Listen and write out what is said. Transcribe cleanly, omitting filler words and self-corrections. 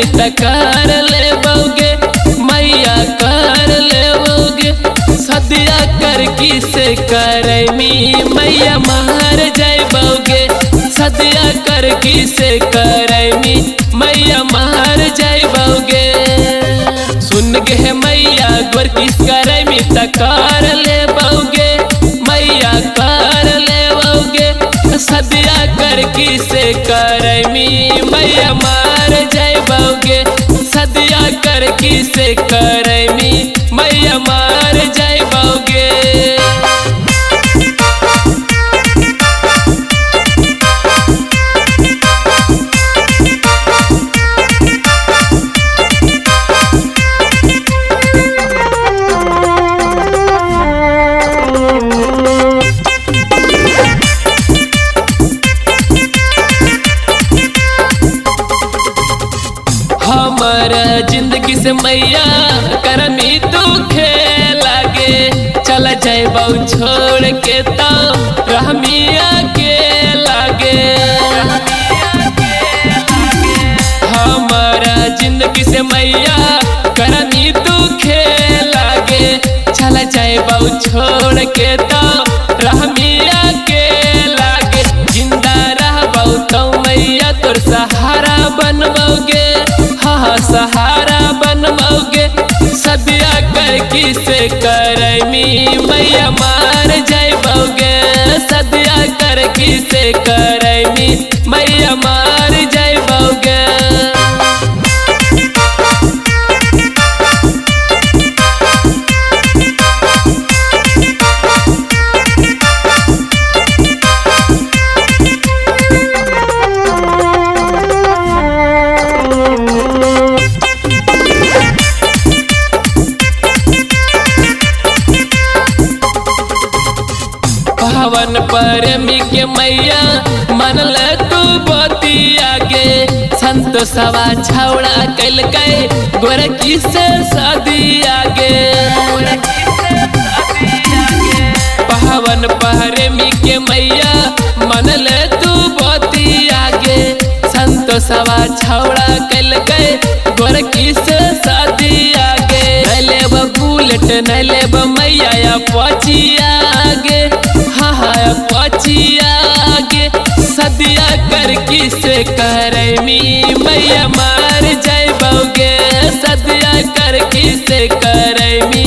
करमी तकार ले बोगे मैया कर ले बोगे सदिया कर किसे करमी मैया मार जाइबोगे सदिया कर किसे करमी मैया मार जाइबोगे सुन गे मैया गोर किस करमी तकार ले बोगे मैया कर ले बोगे सदिया कर किसे करमी मैया मार जाइबोगे सदिया कर किसे करमी मैया मार जाइबोगे हमारा जिंदगी से मैया करमी तू लागे चला जाए बहु छोड़ के तो रहमिया के लागे हमारा जिंदगी से मैया करमी तू लागे चला जाए बहु छोड़ के तो रहमिया के लागे जिंदा रह बहु तो मैया तोर सहारा बनबोगे हाँ सहारा बनबोगे सदिया कर किसे करमी मैया मार जाइबोगे सदिया कर किसे करमी मैया मार जाइबोगे पावन परमी के मैया मन ले तू बतिया गे संतोषवा छौड़ा कैल गए गोर किसे सदिया गे पावन परमी के मैया मन ले तू बतिया गे संतोषवा छौड़ा कैल गए गोर किसे सदिया गे नैले बुलेट नैले मैया पचिया गे हाँ पचिया गे सदिया कर किसे करमी मैया मार जाइबोगे सदिया कर किसे करमी